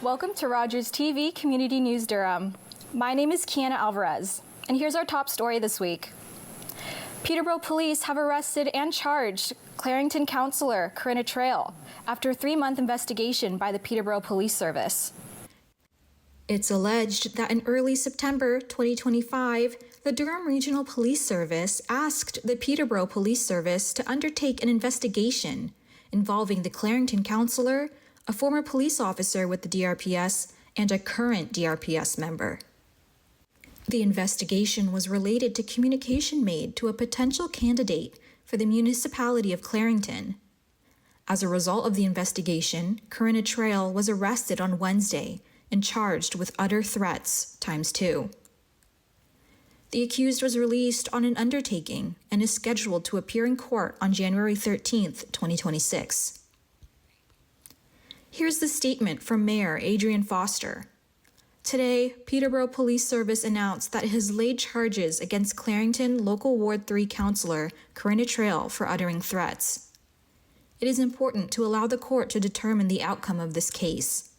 Welcome to Rogers TV Community News Durham. My name is Kiana Alvarez, and here's our top story this week. Peterborough police have arrested and charged Clarington councillor Corinna Trail after a 3-month investigation by the Peterborough Police Service. It's alleged that in early September 2025, the Durham Regional Police Service asked the Peterborough Police Service to undertake an investigation involving the Clarington councillor, a former police officer with the DRPS, and a current DRPS member. The investigation was related to communication made to a potential candidate for the municipality of Clarington. As a result of the investigation, Corinna Trail was arrested on Wednesday and charged with utter threats ×2. The accused was released on an undertaking and is scheduled to appear in court on January 13th, 2026. Here's the statement from Mayor Adrian Foster. Today, Peterborough Police Service announced that it has laid charges against Clarington Local Ward 3 Councillor Corinna Trail for uttering threats. It is important to allow the court to determine the outcome of this case.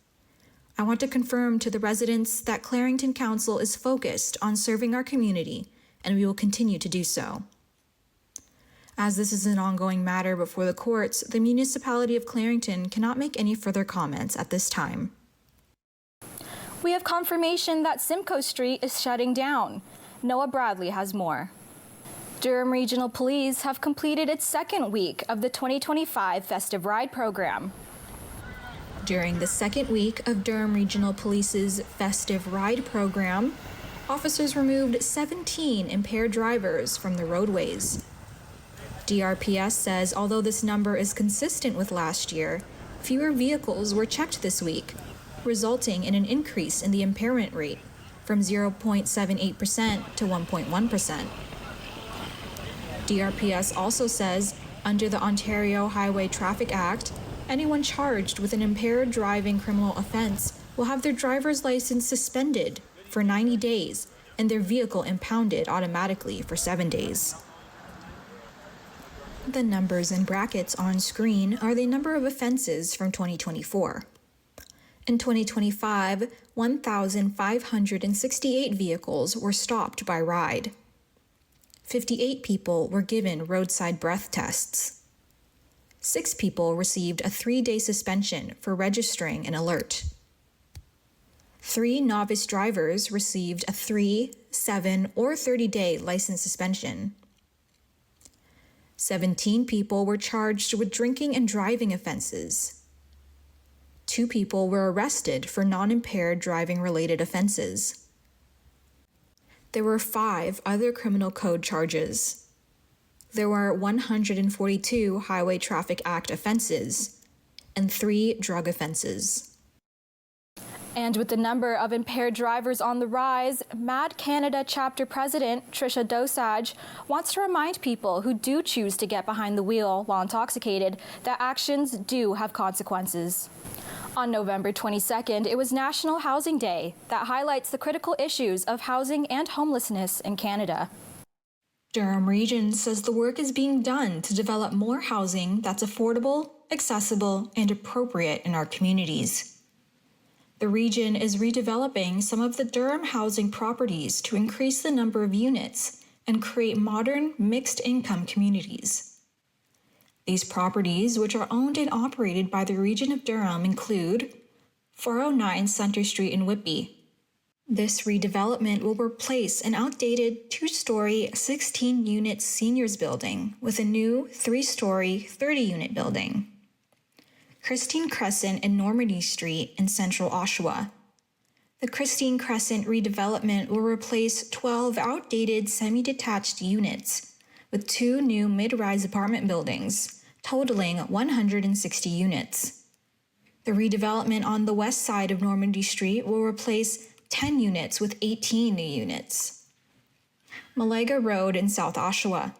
I want to confirm to the residents that Clarington Council is focused on serving our community, and we will continue to do so. As this is an ongoing matter before the courts, the municipality of Clarington cannot make any further comments at this time. We have confirmation that Simcoe Street is shutting down. Noah Bradley has more. Durham Regional Police have completed its second week of the 2025 Festive Ride program. During the second week of Durham Regional Police's Festive Ride program, officers removed 17 impaired drivers from the roadways. DRPS says although this number is consistent with last year, fewer vehicles were checked this week, resulting in an increase in the impairment rate from 0.78% to 1.1%. DRPS also says under the Ontario Highway Traffic Act, anyone charged with an impaired driving criminal offense will have their driver's license suspended for 90 days and their vehicle impounded automatically for 7 days. The numbers in brackets on screen are the number of offenses from 2024. In 2025, 1,568 vehicles were stopped by RIDE. 58 people were given roadside breath tests. 6 people received a 3-day suspension for registering an alert. 3 novice drivers received a 3, 7, or 30-day license suspension. 17 people were charged with drinking and driving offenses. 2 people were arrested for non-impaired driving-related offenses. There were 5 other criminal code charges. There were 142 Highway Traffic Act offenses and 3 drug offenses. And with the number of impaired drivers on the rise, MAD Canada Chapter President Tricia Dosage wants to remind people who do choose to get behind the wheel while intoxicated that actions do have consequences. On November 22nd, it was National Housing Day that highlights the critical issues of housing and homelessness in Canada. Durham Region says the work is being done to develop more housing that's affordable, accessible, and appropriate in our communities. The region is redeveloping some of the Durham housing properties to increase the number of units and create modern, mixed-income communities. These properties, which are owned and operated by the Region of Durham, include 409 Centre Street in Whitby. This redevelopment will replace an outdated 2-story, 16-unit seniors building with a new 3-story, 30-unit building. Christine Crescent and Normandy Street in central Oshawa. The Christine Crescent redevelopment will replace 12 outdated semi-detached units with 2 new mid-rise apartment buildings, totaling 160 units. The redevelopment on the west side of Normandy Street will replace 10 units with 18 new units. Malaga Road in South Oshawa.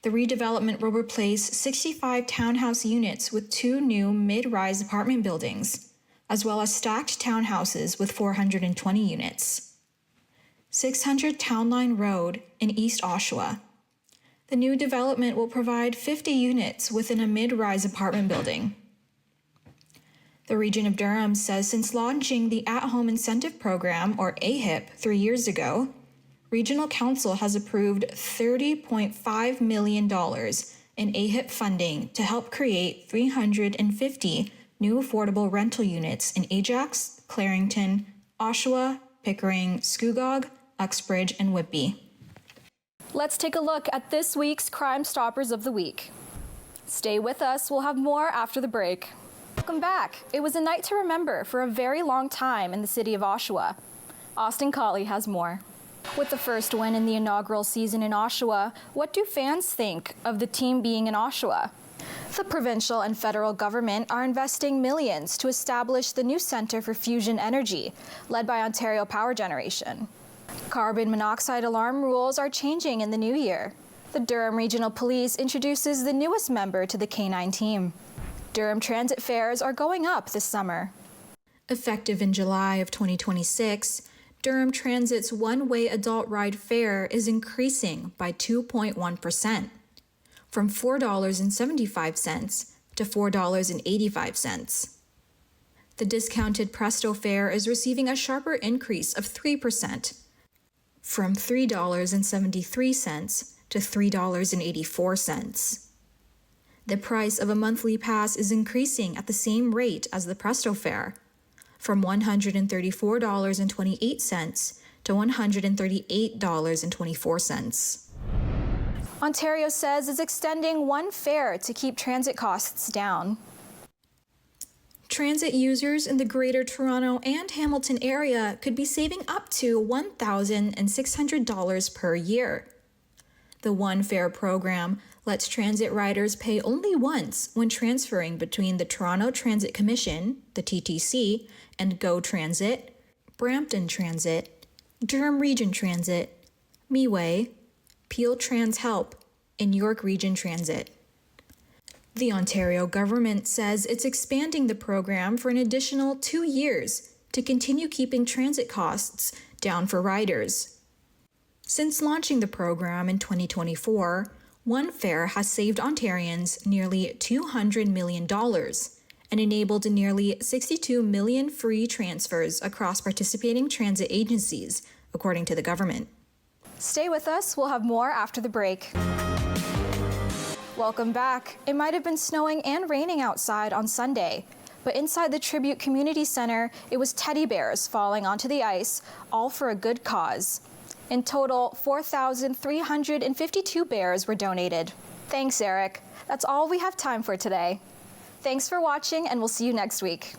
The redevelopment will replace 65 townhouse units with 2 new mid-rise apartment buildings, as well as stacked townhouses with 420 units. 600 Town Line Road in East Oshawa. The new development will provide 50 units within a mid-rise apartment building. The region of Durham says since launching the At-Home Incentive Program, or AHIP, 3 years ago, Regional Council has approved $30.5 million in AHIP funding to help create 350 new affordable rental units in Ajax, Clarington, Oshawa, Pickering, Scugog, Uxbridge, and Whitby. Let's take a look at this week's Crime Stoppers of the Week. Stay with us, we'll have more after the break. Welcome back. It was a night to remember for a very long time in the city of Oshawa. Austin Colley has more. With the first win in the inaugural season in Oshawa, what do fans think of the team being in Oshawa? The provincial and federal government are investing millions to establish the new Centre for Fusion Energy, led by Ontario Power Generation. Carbon monoxide alarm rules are changing in the new year. The Durham Regional Police introduces the newest member to the K9 team. Durham transit fares are going up this summer. Effective in July of 2026, Durham Transit's one-way adult ride fare is increasing by 2.1%, from $4.75 to $4.85. The discounted Presto fare is receiving a sharper increase of 3%, from $3.73 to $3.84. The price of a monthly pass is increasing at the same rate as the Presto fare, from $134.28 to $138.24. Ontario says it's extending one fare to keep transit costs down. Transit users in the Greater Toronto and Hamilton area could be saving up to $1,600 per year. The One Fare program lets transit riders pay only once when transferring between the Toronto Transit Commission, the TTC, and Go Transit, Brampton Transit, Durham Region Transit, Meeway, Peel Trans Help, and York Region Transit. The Ontario government says it's expanding the program for an additional 2 years to continue keeping transit costs down for riders. Since launching the program in 2024, One Fare has saved Ontarians nearly $200 million and enabled nearly 62 million free transfers across participating transit agencies, according to the government. Stay with us, we'll have more after the break. Welcome back. It might have been snowing and raining outside on Sunday, but inside the Tribute Community Center, it was teddy bears falling onto the ice, all for a good cause. In total, 4,352 bears were donated. Thanks, Eric. That's all we have time for today. Thanks for watching, and we'll see you next week.